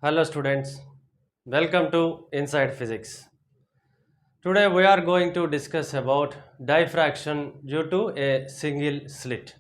Hello students, welcome to Inside Physics. Today we are going to discuss about diffraction due to a single slit.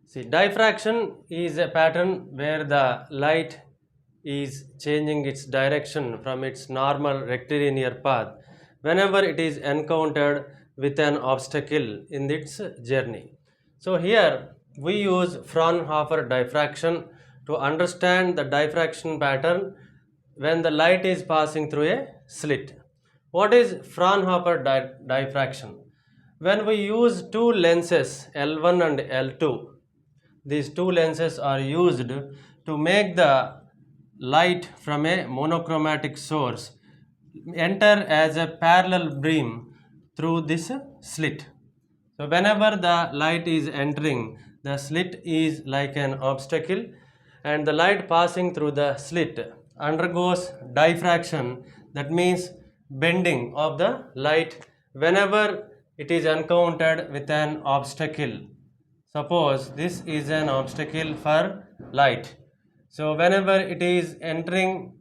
See, diffraction is a pattern where the light is changing its direction from its normal rectilinear path whenever it is encountered with an obstacle in its journey. So here we use Fraunhofer diffraction to understand the diffraction pattern when the light is passing through a slit. What is Fraunhofer diffraction? When we use two lenses L1 and L2, these two lenses are used to make the light from a monochromatic source enter as a parallel beam through this slit. So whenever the light is entering, the slit is like an obstacle and the light passing through the slit undergoes diffraction, that means bending of the light whenever it is encountered with an obstacle. Suppose this is an obstacle for light. So whenever it is entering,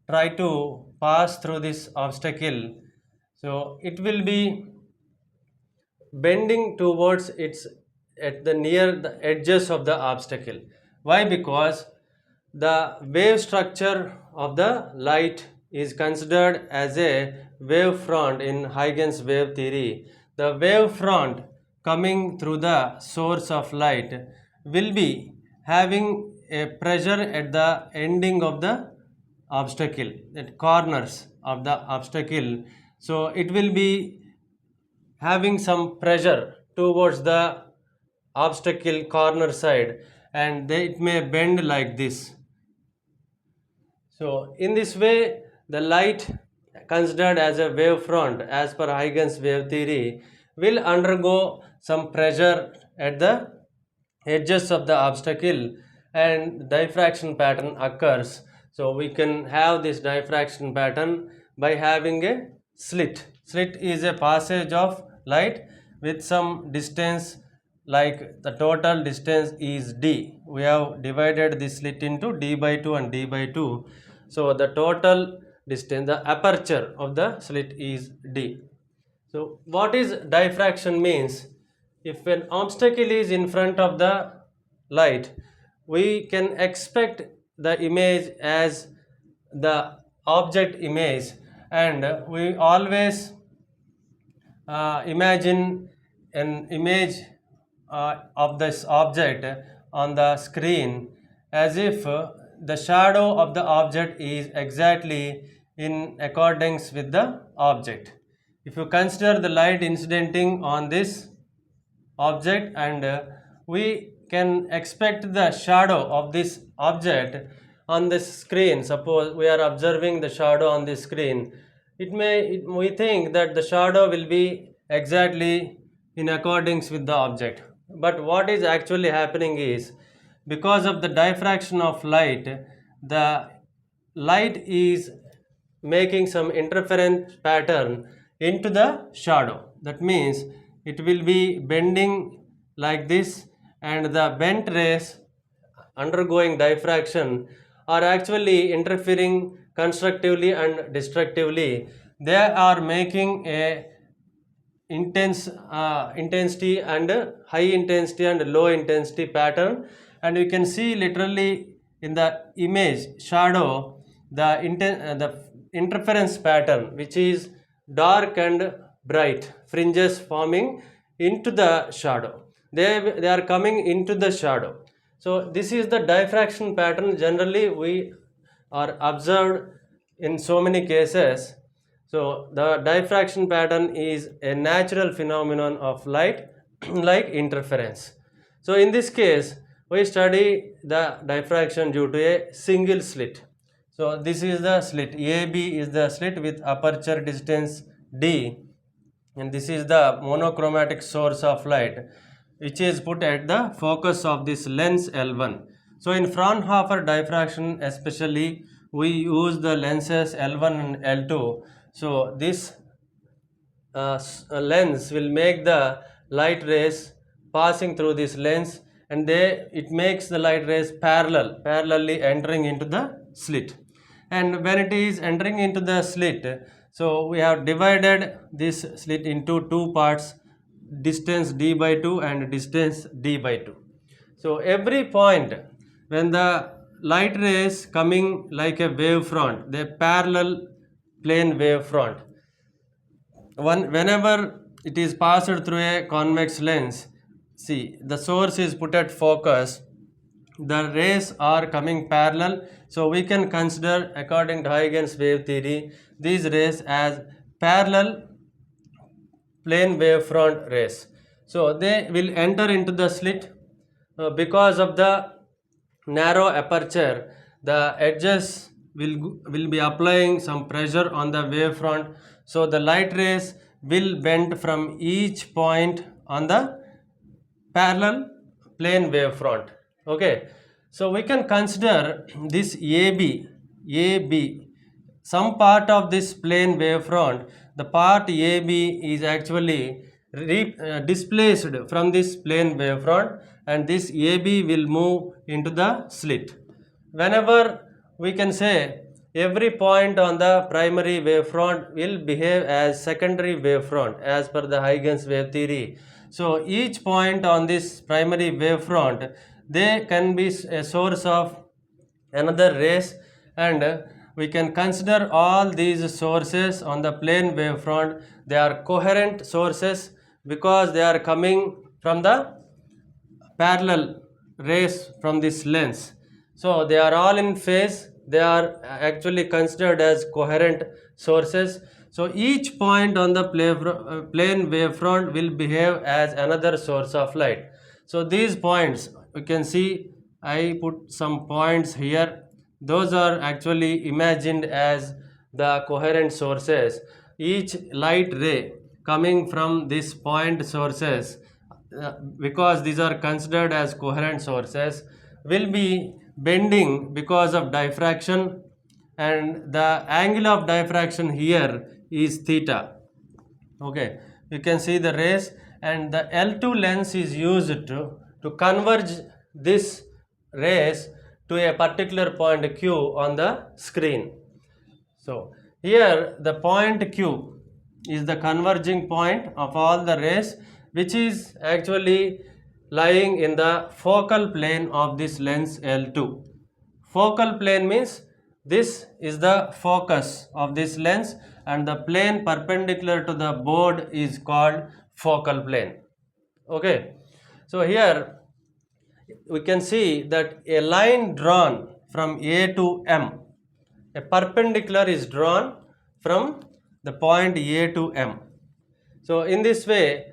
try to pass through this obstacle. So it will be bending towards its at the near the edges of the obstacle. Why? Because the wave structure of the light is considered as a wave front in Huygens wave theory. The wave front coming through the source of light will be having a pressure at the ending of the obstacle, at corners of the obstacle. So it will be having some pressure towards the obstacle corner side, and it may bend like this. So in this way, the light considered as a wave front as per Huygens wave theory will undergo some pressure at the edges of the obstacle and diffraction pattern occurs. So we can have this diffraction pattern by having a slit. Slit is a passage of light with some distance, like the total distance is d. We have divided this slit into d by 2 and d by 2. So the total distance, the aperture of the slit is d. So what is diffraction means? If an obstacle is in front of the light, we can expect the image as the object image, and we always imagine an image of this object on the screen as if the shadow of the object is exactly in accordance with the object. If you consider the light incidenting on this object, and we can expect the shadow of this object on the screen. Suppose we are observing the shadow on the screen, we think that the shadow will be exactly in accordance with the object, but what is actually happening is, because of the diffraction of light, the light is making some interference pattern into the shadow. That means it will be bending like this, and the bent rays undergoing diffraction are actually interfering constructively and destructively. They are making a intensity and high intensity and low intensity pattern, and you can see literally in the image shadow the interference pattern, which is dark and bright fringes forming into the shadow. They are coming into the shadow. So this is the diffraction pattern generally we are observed in so many cases. So the diffraction pattern is a natural phenomenon of light like interference. So in this case, we study the diffraction due to a single slit. So this is the slit. AB is the slit with aperture distance D, and this is the monochromatic source of light which is put at the focus of this lens L1. So in Fraunhofer diffraction especially, we use the lenses L1 and L2. So this lens will make the light rays passing through this lens, and it makes the light rays parallelly entering into the slit. And when it is entering into the slit, so we have divided this slit into two parts, distance d by 2 and distance d by 2. So every point when the light rays coming like a wave front, they parallel plane wave front. Whenever it is passed through a convex lens, see the source is put at focus, the rays are coming parallel, so we can consider according to Huygens wave theory these rays as parallel plane wavefront rays. So they will enter into the slit because of the narrow aperture. The edges will be applying some pressure on the wavefront. So the light rays will bend from each point on the parallel plane wavefront. Okay, so we can consider this AB, some part of this plane wavefront. The part AB is actually displaced from this plane wavefront, and this AB will move into the slit. Whenever we can say every point on the primary wavefront will behave as secondary wavefront as per the Huygens wave theory. So each point on this primary wavefront, they can be a source of another rays, and we can consider all these sources on the plane wavefront. They are coherent sources because they are coming from the parallel rays from this lens. So they are all in phase, they are actually considered as coherent sources. So each point on the plane wavefront will behave as another source of light. So these points, you can see I put some points here, those are actually imagined as the coherent sources. Each light ray coming from this point sources, because these are considered as coherent sources, will be bending because of diffraction, and the angle of diffraction here is theta. Okay, you can see the rays, and the L2 lens is used to converge this rays to a particular point Q on the screen. So here the point Q is the converging point of all the rays, which is actually lying in the focal plane of this lens L2. Focal plane means this is the focus of this lens, and the plane perpendicular to the board is called focal plane. Okay, so here we can see that a line drawn from A to M, a perpendicular is drawn from the point A to M. So in this way,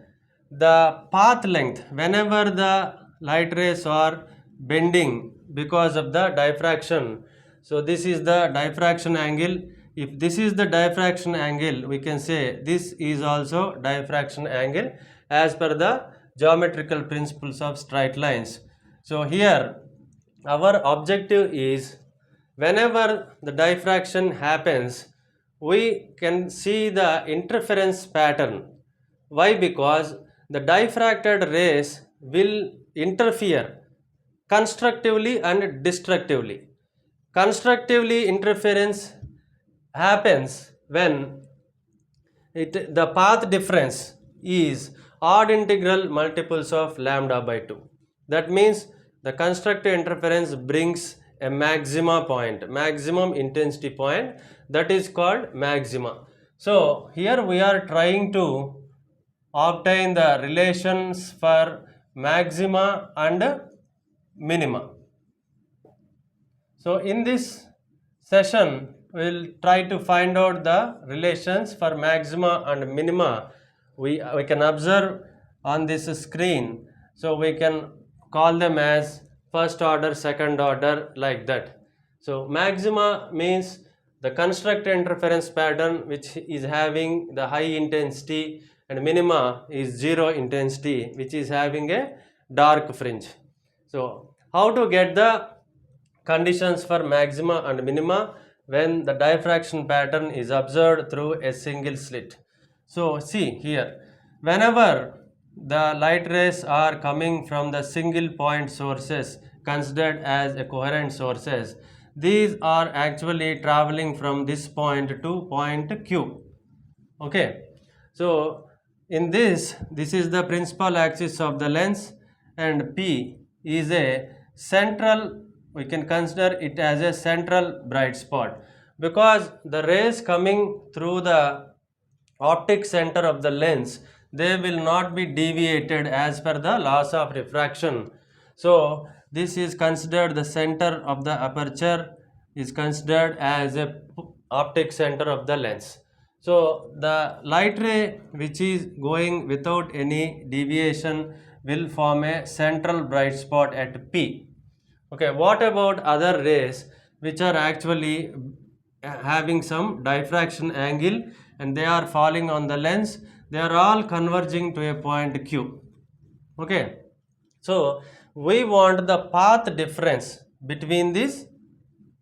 the path length, whenever the light rays are bending because of the diffraction, so this is the diffraction angle. If this is the diffraction angle, we can say this is also diffraction angle as per the geometrical principles of straight lines. So here our objective is, whenever the diffraction happens, we can see the interference pattern. Why? Because the diffracted rays will interfere constructively and destructively. Constructively interference happens when the path difference is odd integral multiples of lambda by 2. That means the constructive interference brings a maxima point, maximum intensity point, that is called maxima. So here we are trying to obtain the relations for maxima and minima. So in this session we will try to find out the relations for maxima and minima. We can observe on this screen, so we can call them as first order, second order, like that. So maxima means the constructed interference pattern which is having the high intensity, and minima is zero intensity which is having a dark fringe. So how to get the conditions for maxima and minima when the diffraction pattern is observed through a single slit? So see here, whenever the light rays are coming from the single point sources considered as a coherent sources, these are actually traveling from this point to point Q. Okay, so in this is the principal axis of the lens, and P is a central, we can consider it as a central bright spot, because the rays coming through the optic center of the lens, they will not be deviated as per the laws of refraction. So this is considered the center of the aperture, is considered as a optic center of the lens. So the light ray which is going without any deviation will form a central bright spot at P. Okay, what about other rays which are actually having some diffraction angle and they are falling on the lens? They are all converging to a point Q. Okay, so we want the path difference between these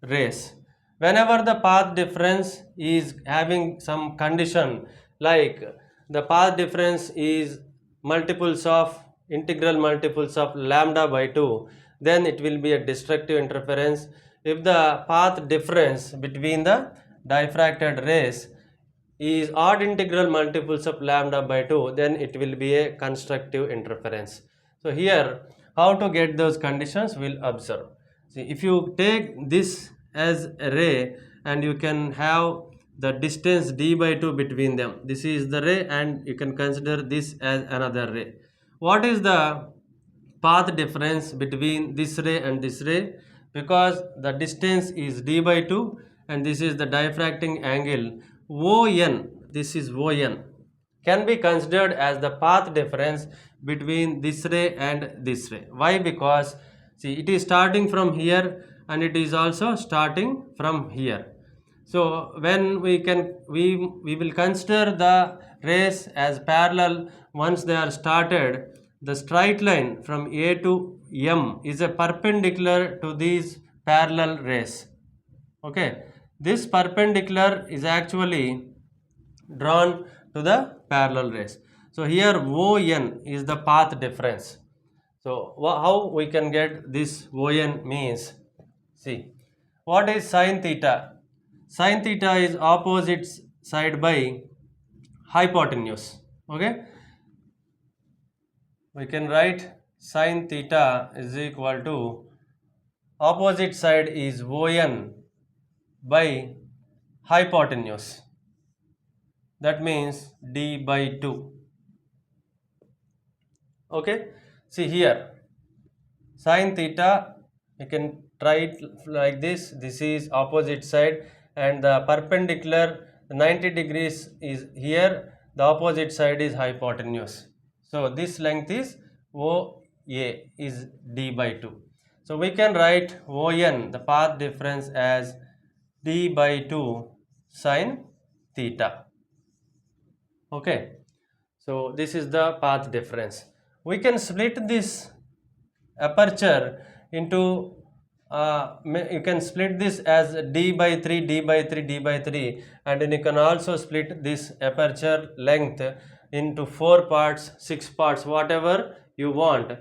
rays. Whenever the path difference is having some condition, like the path difference is multiples of integral multiples of lambda by 2, then it will be a destructive interference. If the path difference between the diffracted rays is odd integral multiples of lambda by 2, then it will be a constructive interference. So here, how to get those conditions, we'll observe. See, if you take this as a ray and you can have the distance d by 2 between them, this is the ray and you can consider this as another ray. What is the path difference between this ray and this ray? Because the distance is d by 2 and this is the diffracting angle ON, this is ON, can be considered as the path difference between this ray and this ray. Why? Because see, it is starting from here and it is also starting from here. So when we will consider the rays as parallel. Once they are started, the straight line from A to M is a perpendicular to these parallel rays. Okay, this perpendicular is actually drawn to the parallel rays. So here ON is the path difference. So how we can get this ON means, see, what is sine theta? Sine theta is opposite side by hypotenuse. Okay, we can write sine theta is equal to opposite side is ON by hypotenuse, that means d by 2. Okay, see here sine theta, you can try it like this. This is opposite side and the perpendicular 90 degrees is here, the opposite side is hypotenuse. So this length is OA is d by 2. So we can write ON, the path difference, as d by 2 sine theta. Okay, so this is the path difference. We can split this aperture into you can split this as d by 3 d by 3 d by 3, and then you can also split this aperture length into 4 parts, 6 parts, whatever you want.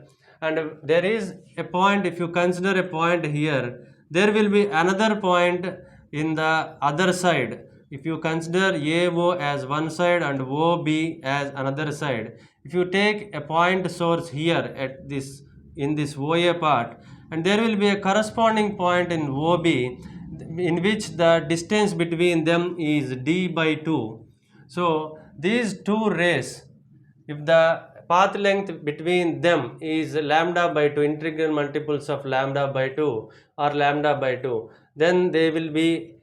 And there is a point, if you consider a point here, there will be another point in the other side. If you consider AO as one side and OB as another side, if you take a point source here at this, in this OA part, and there will be a corresponding point in OB in which the distance between them is d by 2. So these two rays, if the path length between them is lambda by 2, integral multiples of lambda by 2 or lambda by 2, then they will be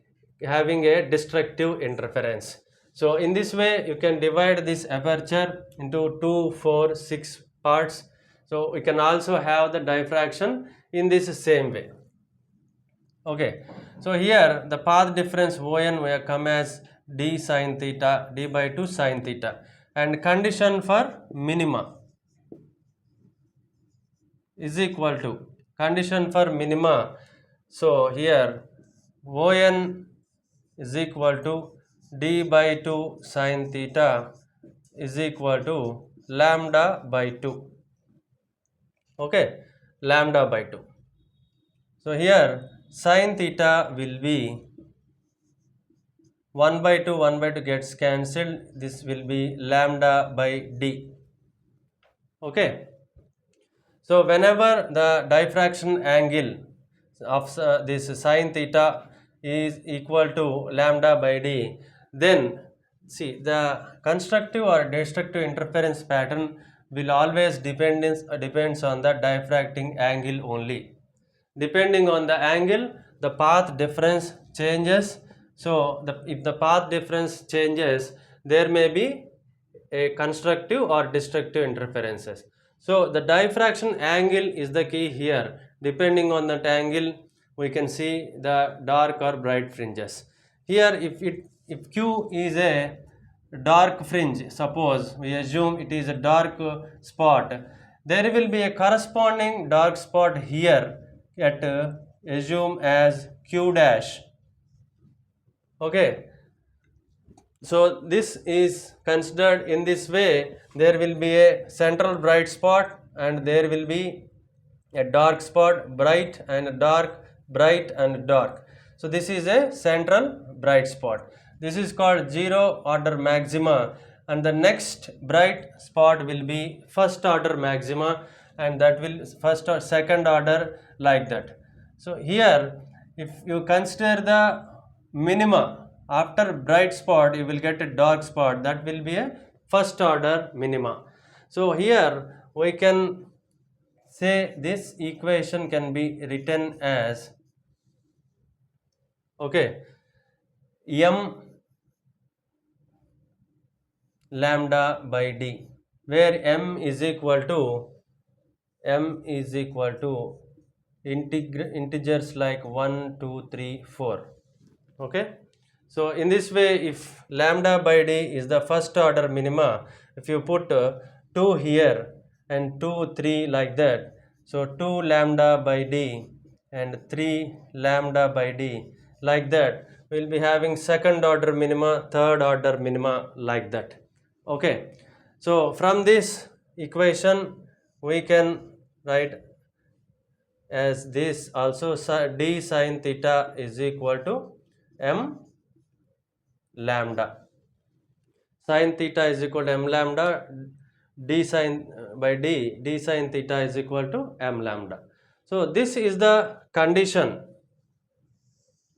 having a destructive interference. So in this way you can divide this aperture into 2, 4, 6 parts. So we can also have the diffraction in this same way. Okay, so here the path difference ON will come as d sine theta, d by 2 sine theta, and condition for minima is equal to condition for minima. So here ON is equal to d by 2 sine theta is equal to lambda by 2. Okay, lambda by 2. So here Sin theta will be 1 by 2, 1 by 2 gets cancelled. This will be lambda by d. Okay. So whenever the diffraction angle of this sin theta is equal to lambda by d, then see the constructive or destructive interference pattern will always depends on the diffracting angle only. Depending on the angle, the path difference changes. So if the path difference changes, there may be a constructive or destructive interferences. So the diffraction angle is the key here. Depending on that angle, we can see the dark or bright fringes. Here if Q is a dark fringe, suppose we assume it is a dark spot, there will be a corresponding dark spot here at assume as Q dash. Okay, so this is considered in this way. There will be a central bright spot and there will be a dark spot, bright and dark, bright and dark. So this is a central bright spot. This is called zero order maxima, and the next bright spot will be first order maxima, and that will first or second order, like that. So here if you consider the minima, after bright spot you will get a dark spot, that will be a first order minima. So here we can say this equation can be written as, okay, m lambda by d, where m is equal to integers like 1, 2, 3, 4. Okay, so in this way, if lambda by d is the first order minima, if you put 2 here and 2, 3 like that, so 2 lambda by d and 3 lambda by d, like that, we will be having second order minima, third order minima, like that. Okay, so from this equation we can write as this also, d sin theta is equal to m lambda. Sin theta is equal to m lambda, d sin theta is equal to m lambda. So this is the condition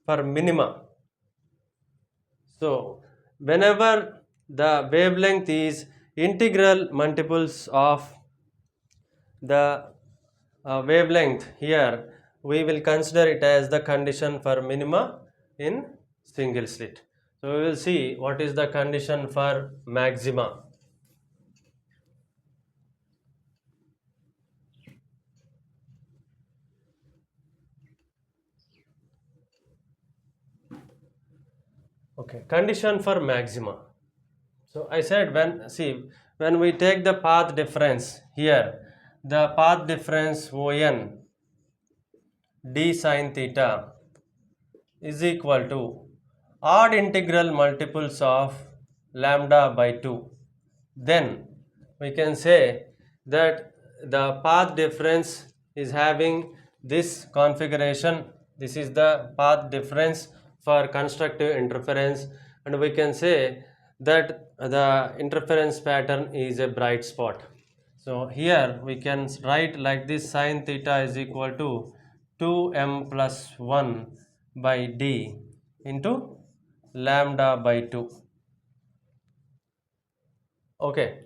for minima. So whenever the wavelength is integral multiples of the wavelength, here we will consider it as the condition for minima in single slit. So we will see what is the condition for maxima. Okay, condition for maxima. So I said when we take the path difference here, the path difference ON d sin theta is equal to odd integral multiples of lambda by 2. Then we can say that the path difference is having this configuration. This is the path difference for constructive interference, and we can say that the interference pattern is a bright spot. So here we can write like this: sin theta is equal to 2m plus 1 by d into lambda by 2. Okay,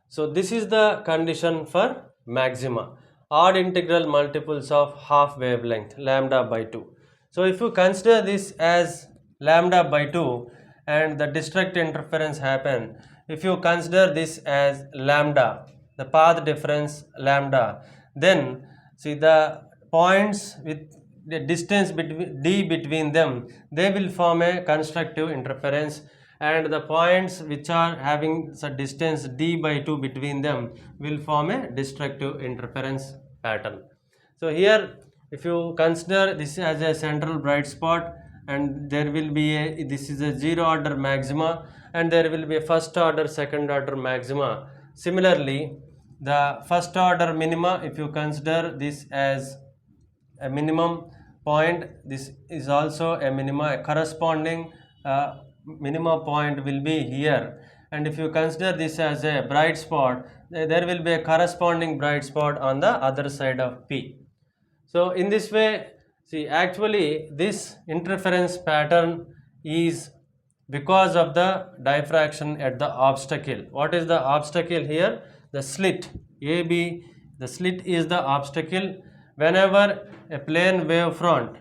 so this is the condition for maxima, odd integral multiples of half wavelength lambda by 2. So if you consider this as lambda by 2 and the destructive interference happen, if you consider this as lambda, the path difference lambda, then see the points with the distance between d between them, they will form a constructive interference, and the points which are having a distance d by 2 between them will form a destructive interference pattern. So here if you consider this as a central bright spot, and there will be this is a zero order maxima, and there will be a first order, second order maxima. Similarly, the first order minima, if you consider this as a minimum, point, this is also a minima. A corresponding minima point will be here, and if you consider this as a bright spot, there will be a corresponding bright spot on the other side of P. So in this way, see, actually this interference pattern is because of the diffraction at the obstacle. What is the obstacle here? The slit AB. The slit is the obstacle. Whenever a plane wave front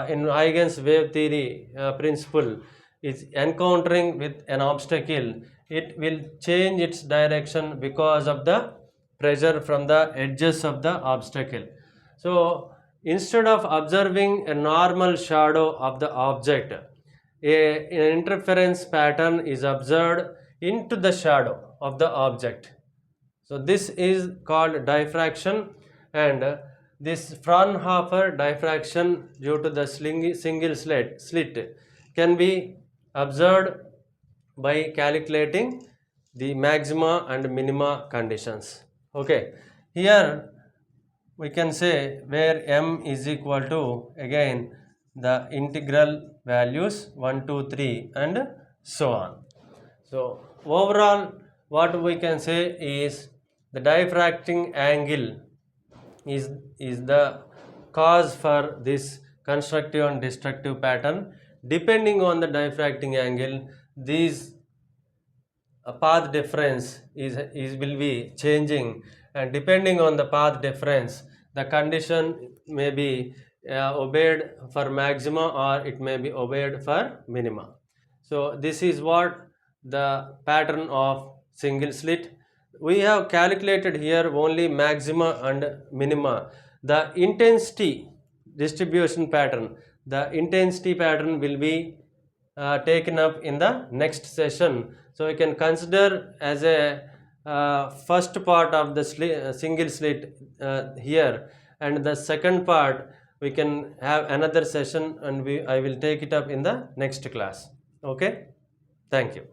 in Huygens wave theory principle is encountering with an obstacle, it will change its direction because of the pressure from the edges of the obstacle. So instead of observing a normal shadow of the object, an interference pattern is observed into the shadow of the object. So this is called diffraction, and this Fraunhofer diffraction due to the single slit can be observed by calculating the maxima and minima conditions. Okay, here we can say where m is equal to, again, the integral values 1, 2, 3 and so on. So overall what we can say is the diffracting angle is the cause for this constructive and destructive pattern. Depending on the diffracting angle, these path difference is will be changing, and depending on the path difference, the condition may be obeyed for maxima or it may be obeyed for minima. So this is what the pattern of single slit. We have calculated here only maxima and minima. The intensity distribution pattern, the intensity pattern will be taken up in the next session. So you can consider as a first part of the single slit here, and the second part we can have another session, and I will take it up in the next class. Okay, thank you.